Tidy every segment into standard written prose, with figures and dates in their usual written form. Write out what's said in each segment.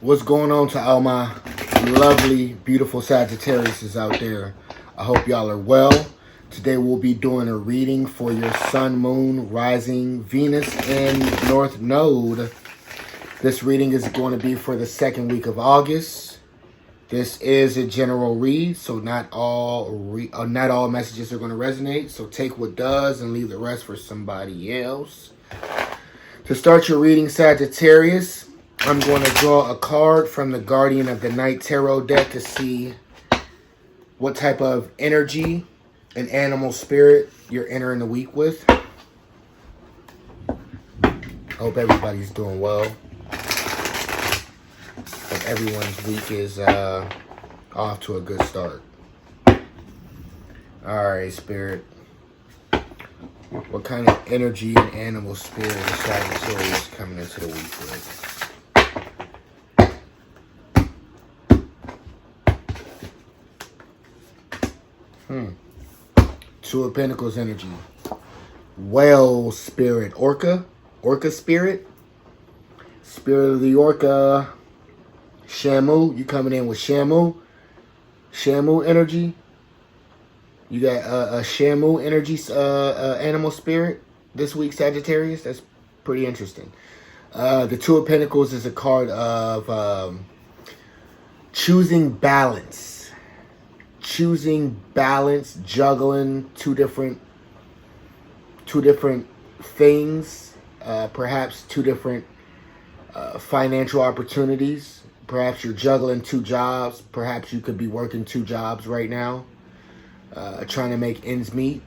What's going on to all my lovely, beautiful Sagittariuses out there? I hope y'all are well. Today we'll be doing a reading for your Sun, Moon, Rising, Venus, and North Node. This reading is going to be for the second week of August. This is a general read, so not all messages are going to resonate. So take what does and leave the rest for somebody else. To start your reading, Sagittarius, I'm going to draw a card from the Guardian of the Night Tarot deck to see what type of energy and animal spirit you're entering the week with. Hope everybody's doing well. Hope everyone's week is off to a good start. Alright, Spirit. What kind of energy and animal spirit is Sagittarius coming into the week with? Two of Pentacles energy. Whale spirit. Orca spirit. Spirit of the Orca. Shamu. You coming in with Shamu. Shamu energy. You got a Shamu energy animal spirit this week, Sagittarius. That's pretty interesting. The Two of Pentacles is a card of choosing balance. Choosing balance, juggling two different things, perhaps two different financial opportunities. Perhaps you're juggling two jobs. Perhaps you could be working two jobs right now, trying to make ends meet.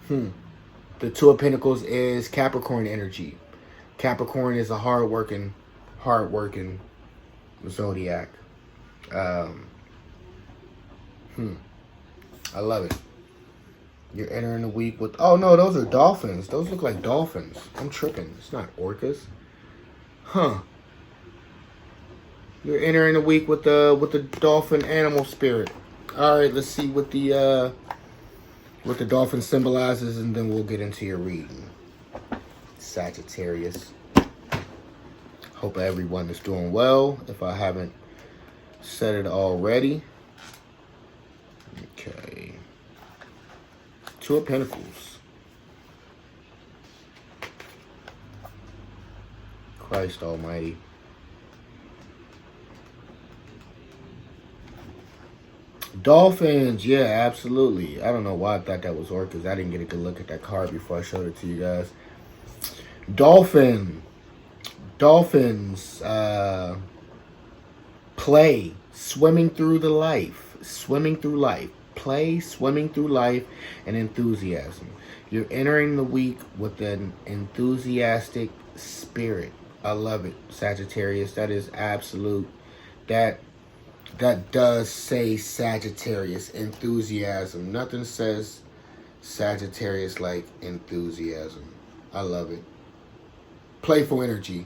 The Two of Pentacles is Capricorn energy. Capricorn is a hard-working zodiac. I love it. You're entering the week with... Oh, no, those are dolphins. Those look like dolphins. I'm tripping. It's not orcas. You're entering the week with the dolphin animal spirit. All right, let's see what the dolphin symbolizes, and then we'll get into your reading. Sagittarius. Hope everyone is doing well. If I haven't said it already. Okay. Two of Pentacles. Christ Almighty. Dolphins. Yeah, absolutely. I don't know why I thought that was orcas. I didn't get a good look at that card before I showed it to you guys. Dolphins. Play. Swimming through life. Play, swimming through life, and enthusiasm. You're entering the week with an enthusiastic spirit. I love it, Sagittarius. That is absolute. That does say Sagittarius. Enthusiasm. Nothing says Sagittarius like enthusiasm. I love it. Playful energy.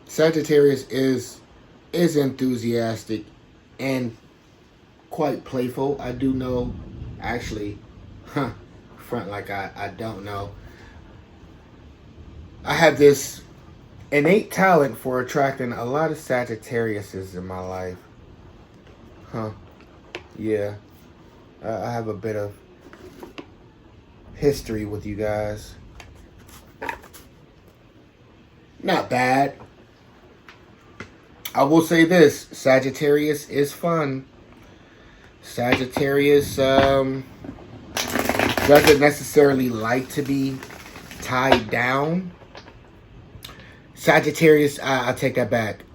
Sagittarius is enthusiastic and quite playful. I do know, actually, front like I don't know. I have this innate talent for attracting a lot of Sagittariuses in my life. Yeah. I have a bit of history with you guys. Not bad. I will say this, Sagittarius is fun. Sagittarius doesn't necessarily like to be tied down. Sagittarius, I'll take that back.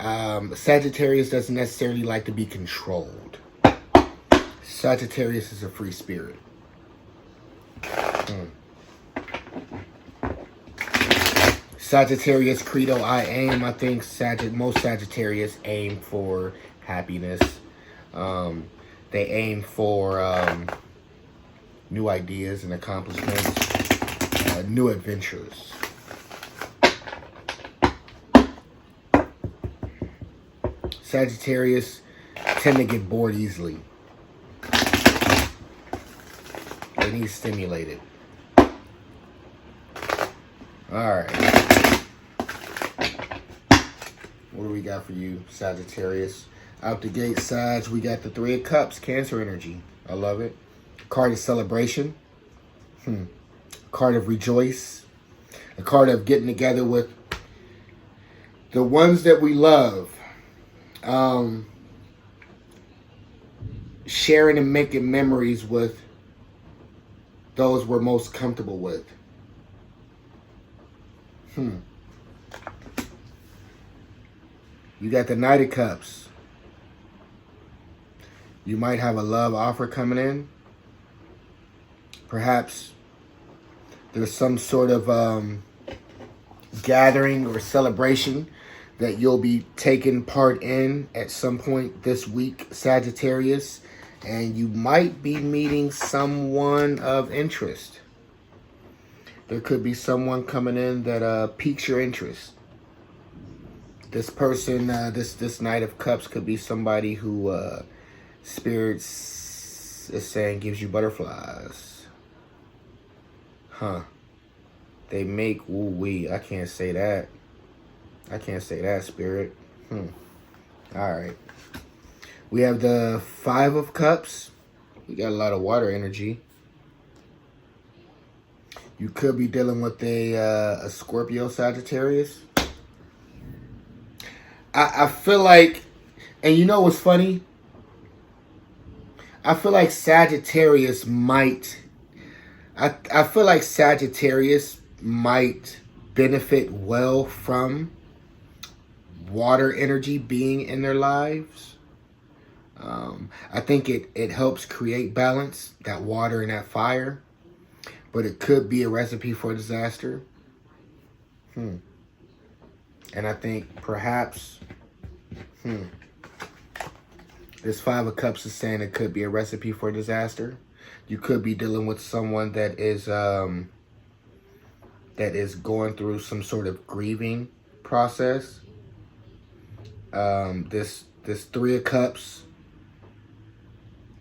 Sagittarius doesn't necessarily like to be controlled. Sagittarius is a free spirit. Sagittarius credo, I aim. I think most Sagittarius aim for happiness. They aim for new ideas and accomplishments, new adventures. Sagittarius tend to get bored easily. They need stimulated. Alright. What do we got for you, Sagittarius? Out the gate, Sag, we got the Three of Cups, Cancer energy. I love it. Card of celebration. Card of rejoice. A card of getting together with the ones that we love. Sharing and making memories with those we're most comfortable with. You got the Knight of Cups. You might have a love offer coming in. Perhaps there's some sort of gathering or celebration that you'll be taking part in at some point this week, Sagittarius. And you might be meeting someone of interest. There could be someone coming in that piques your interest. This person, this Knight of Cups could be somebody who Spirits is saying gives you butterflies. They make woo-wee. I can't say that. I can't say that, Spirit. Alright. We have the Five of Cups. We got a lot of water energy. You could be dealing with a Scorpio, Sagittarius. I feel like, and you know what's funny? I feel like Sagittarius might, I feel like Sagittarius might benefit well from water energy being in their lives. I think it helps create balance, that water and that fire. But it could be a recipe for disaster. And I think perhaps, this Five of Cups is saying it could be a recipe for disaster. You could be dealing with someone that is going through some sort of grieving process. This Three of Cups,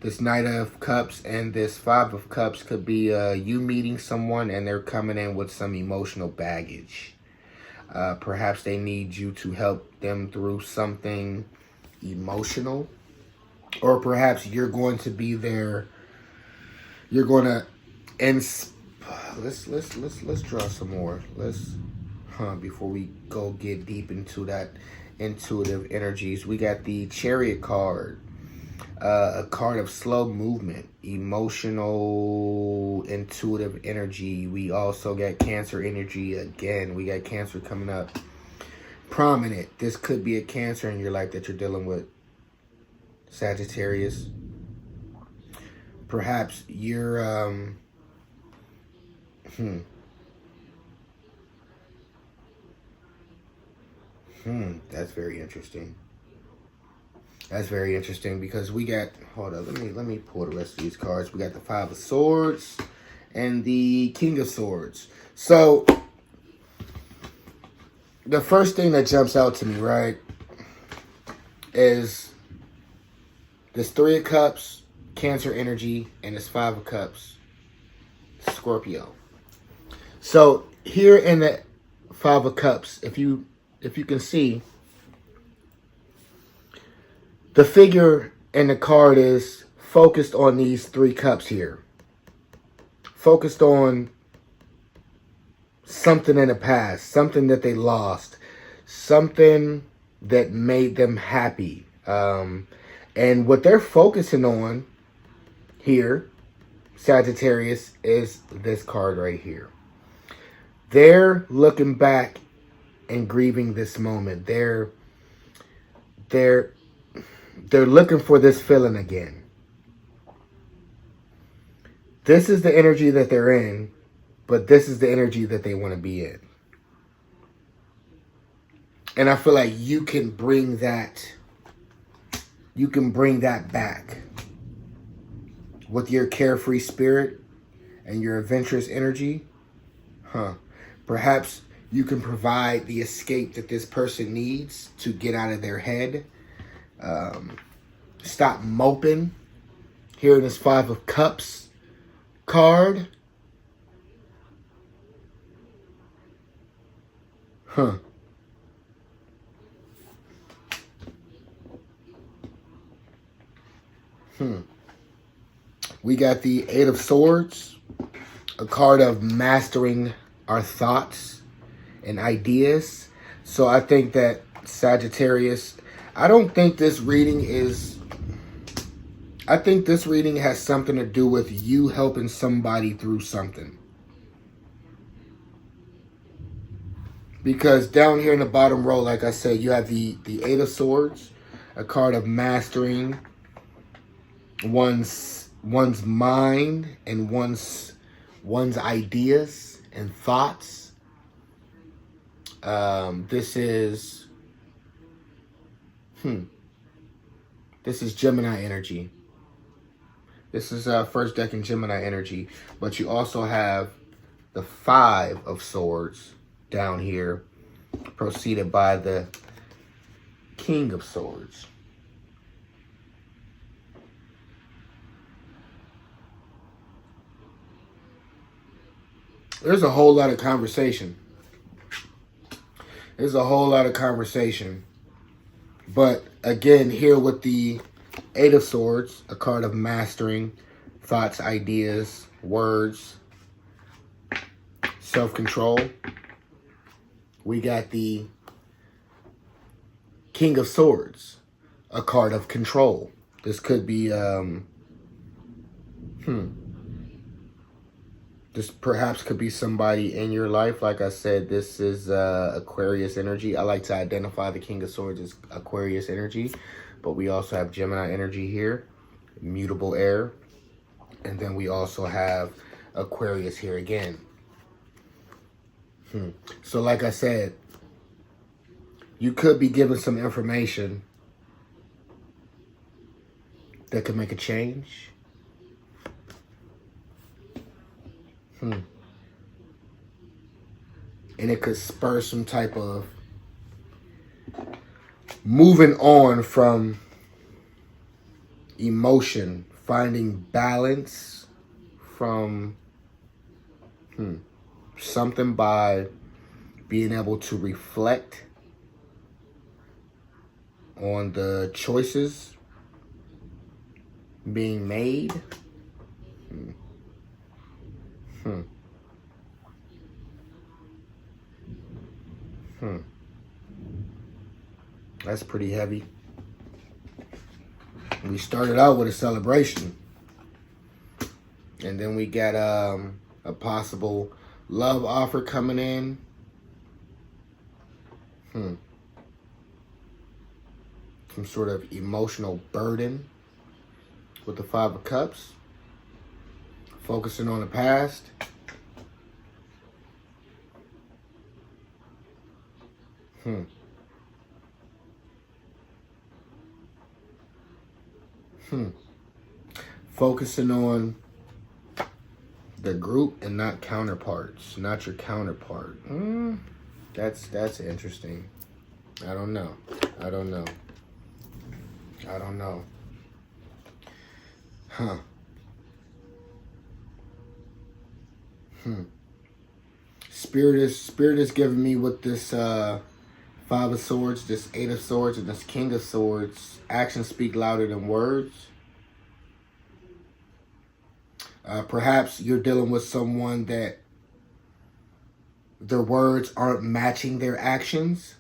this Knight of Cups, and this Five of Cups could be you meeting someone and they're coming in with some emotional baggage. Perhaps they need you to help them through something emotional. Or perhaps you're going to be there. You're going to let's draw some more. Before we go get deep into that intuitive energies. We got the Chariot card. A card of slow movement, emotional, intuitive energy. We also got Cancer energy again. We got Cancer coming up prominent. This could be a Cancer in your life that you're dealing with, Sagittarius. Perhaps you're that's very interesting. That's very interesting because we got, hold on, let me pull the rest of these cards. We got the Five of Swords and the King of Swords. So the first thing that jumps out to me, right, is this Three of Cups, Cancer energy, and this Five of Cups, Scorpio. So here in the Five of Cups, if you can see, the figure in the card is focused on these three cups here. Focused on something in the past, something that they lost, something that made them happy. And what they're focusing on here, Sagittarius, is this card right here. They're looking back and grieving this moment. They're looking for this feeling again. This is the energy that they're in, but this is the energy that they want to be in. And I feel like you can bring that back with your carefree spirit and your adventurous energy. Perhaps you can provide the escape that this person needs to get out of their head. Stop moping. Here in this Five of Cups card. We got the Eight of Swords, a card of mastering our thoughts and ideas. So I think that Sagittarius, I don't think this reading is, I think this reading has something to do with you helping somebody through something. Because down here in the bottom row, like I said, you have the Eight of Swords, a card of mastering one's mind and one's ideas and thoughts. This is Gemini energy. This is first deck in Gemini energy, but you also have the Five of Swords down here, preceded by the King of Swords. There's a whole lot of conversation. There's a whole lot of conversation. But again, here with the Eight of Swords, a card of mastering thoughts, ideas, words, self-control. We got the King of Swords, a card of control. This could be, this perhaps could be somebody in your life. Like I said, this is Aquarius energy. I like to identify the King of Swords as Aquarius energy, but we also have Gemini energy here, mutable air, and then we also have Aquarius here again. So like I said, you could be given some information that could make a change. And it could spur some type of moving on from emotion, finding balance from something by being able to reflect on the choices being made. That's pretty heavy. We started out with a celebration, and then we got a possible love offer coming in. Some sort of emotional burden with the Five of Cups. Focusing on the past. Focusing on the group and not counterparts, not your counterpart. That's interesting. I don't know. Spirit is giving me with this Five of Swords, this Eight of Swords, and this King of Swords. Actions speak louder than words. Perhaps you're dealing with someone that their words aren't matching their actions.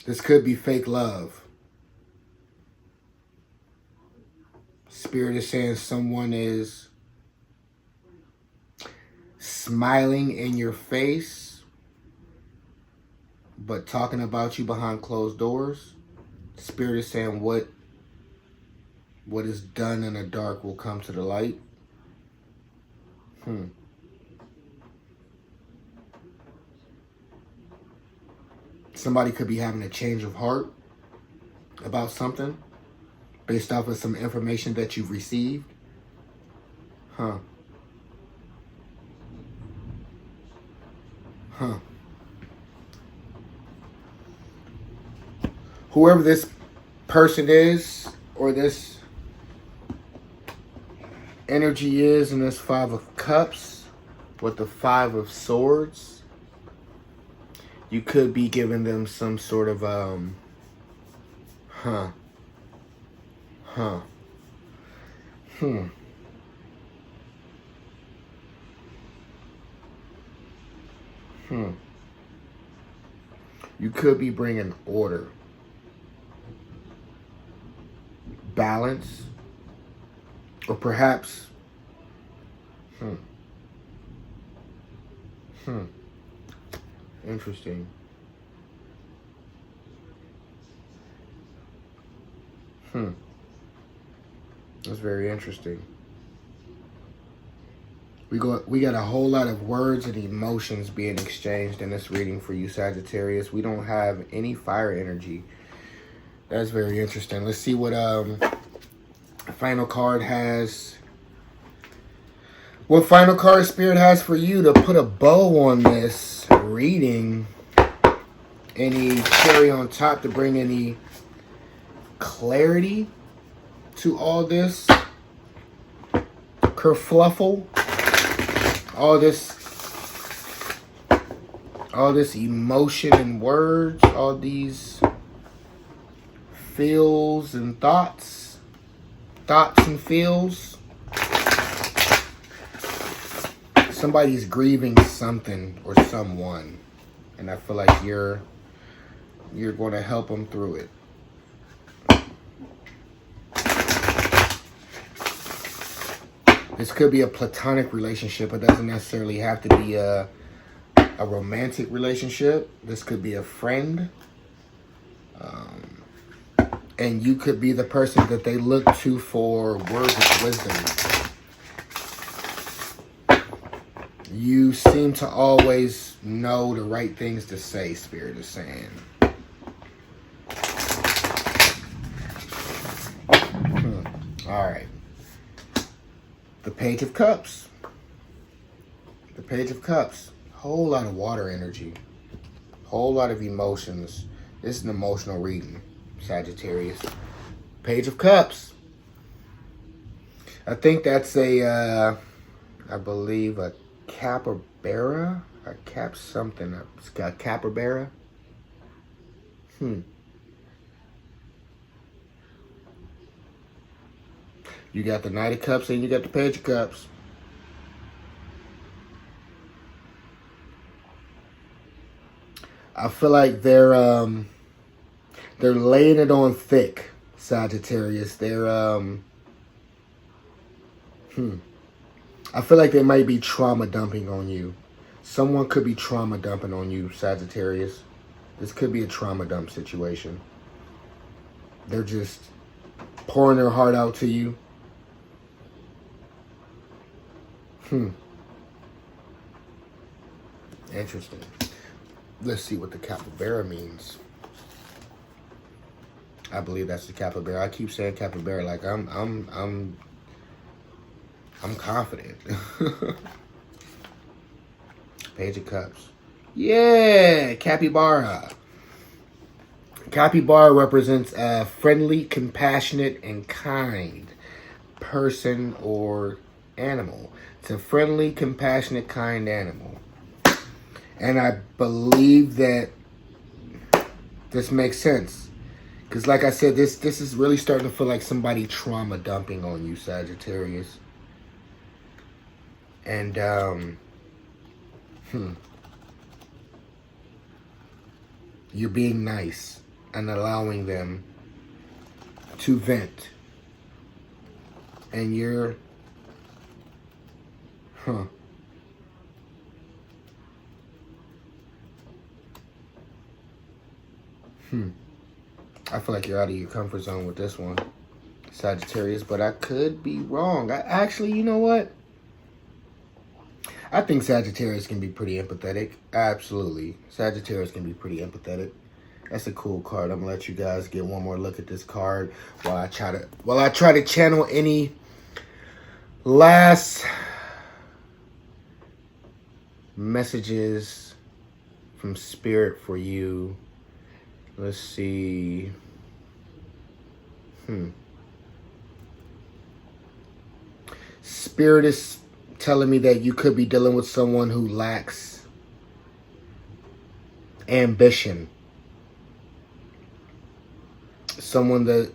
This could be fake love. Spirit is saying someone is smiling in your face, but talking about you behind closed doors. Spirit is saying what is done in the dark will come to the light. Somebody could be having a change of heart about something based off of some information that you've received. Whoever this person is, or this energy is in this Five of Cups with the Five of Swords, you could be giving them some sort of Huh. Huh. Hmm. Hmm. You could be bringing order, balance, or perhaps, hmm, hmm, interesting. Hmm, that's very interesting. We got a whole lot of words and emotions being exchanged in this reading for you, Sagittarius. We don't have any fire energy. That's very interesting. Let's see what final card has. What final card Spirit has for you to put a bow on this reading? Any cherry on top to bring any clarity to all this kerfluffle, all this emotion and words, all these feels and thoughts and feels. Somebody's grieving something or someone, and I feel like you're going to help them through it. This could be a platonic relationship. It doesn't necessarily have to be a romantic relationship. This could be a friend. And you could be the person that they look to for words of wisdom. You seem to always know the right things to say, Spirit is saying. All right. The Page of Cups. The Page of Cups. Whole lot of water energy. Whole lot of emotions. This is an emotional reading, Sagittarius. Page of Cups. I think that's I believe a capybara. A cap something. It's got capybara. You got the Knight of Cups and you got the Page of Cups. I feel like they're laying it on thick, Sagittarius. I feel like they might be trauma dumping on you. Someone could be trauma dumping on you, Sagittarius. This could be a trauma dump situation. They're just pouring their heart out to you. Interesting. Let's see what the capybara means. I believe that's the capybara. I keep saying capybara like I'm confident. Page of Cups. Yeah, capybara. Capybara represents a friendly, compassionate, and kind person or animal. It's a friendly, compassionate, kind animal. And I believe that this makes sense. Because like I said, this is really starting to feel like somebody trauma dumping on you, Sagittarius. And, you're being nice and allowing them to vent. And you're, I feel like you're out of your comfort zone with this one, Sagittarius, but I could be wrong. Actually, you know what? I think Sagittarius can be pretty empathetic. Absolutely. Sagittarius can be pretty empathetic. That's a cool card. I'm gonna let you guys get one more look at this card while I try to channel any last messages from Spirit for you. Let's see. Spirit is telling me that you could be dealing with someone who lacks ambition. someone that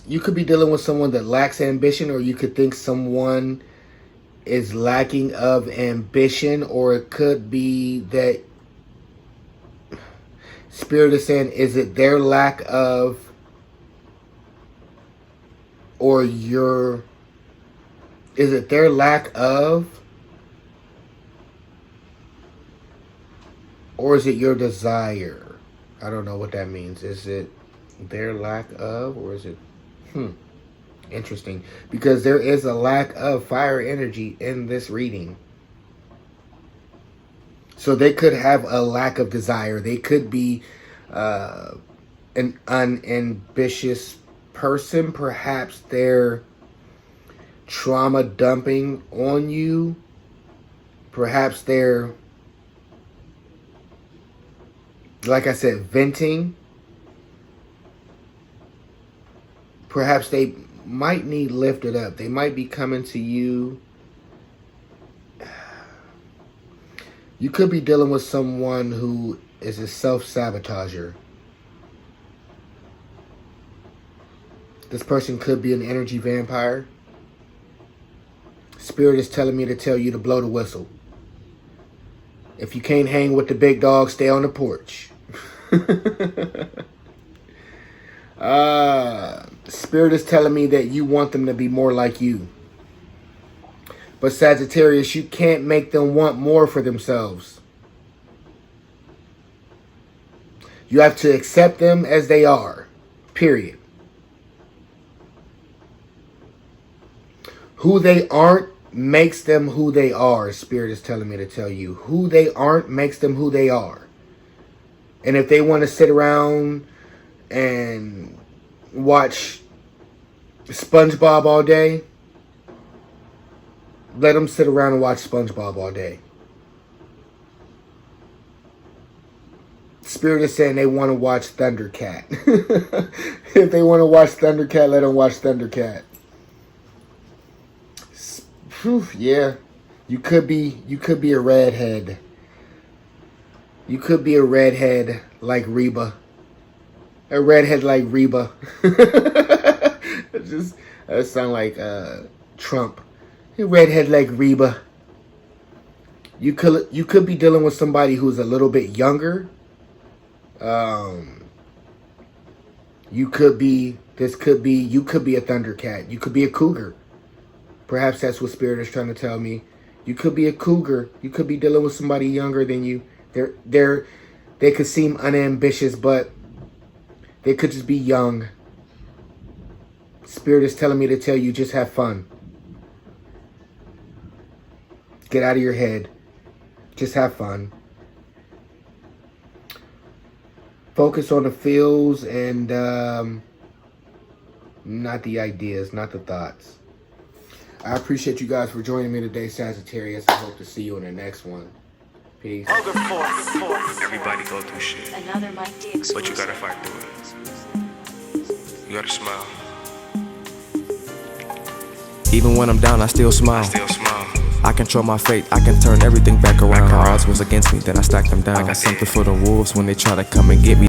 you could be dealing with someone that lacks ambition, or you could think someone is lacking of ambition, or it could be that Spirit is saying, is it their lack of, or is it their lack of, or is it your desire? I don't know what that means. Is it their lack of, or is it, interesting, because there is a lack of fire energy in this reading. So they could have a lack of desire. They could be an unambitious person. Perhaps they're trauma dumping on you. Perhaps they're, like I said, venting. Perhaps they might need lifted up. They might be coming to you. You could be dealing with someone who is a self-sabotager. This person could be an energy vampire. Spirit is telling me to tell you to blow the whistle. If you can't hang with the big dog, stay on the porch. Spirit is telling me that you want them to be more like you. But Sagittarius, you can't make them want more for themselves. You have to accept them as they are. Period. Who they aren't makes them who they are. Spirit is telling me to tell you. Who they aren't makes them who they are. And if they want to sit around and watch SpongeBob all day, let them sit around and watch SpongeBob all day. Spirit is saying they want to watch Thundercat. If they want to watch Thundercat, let them watch Thundercat. Whew, yeah, you could be a redhead. You could be a redhead like Reba. A redhead like Reba. That sound like Trump. A redhead like Reba. You could be dealing with somebody who's a little bit younger. You could be a Thundercat. You could be a cougar. Perhaps that's what Spirit is trying to tell me. You could be a cougar. You could be dealing with somebody younger than you. They could seem unambitious, but they could just be young. Spirit is telling me to tell you, just have fun. Get out of your head. Just have fun. Focus on the feels and not the ideas, not the thoughts. I appreciate you guys for joining me today, Sagittarius. I hope to see you in the next one. Peace. Everybody go through shit, but you gotta fight through it. You gotta smile. Even when I'm down, I still smile. I control my fate, I can turn everything back around. Odds was against me, then I stacked them down. I got something for the wolves when they try to come and get me.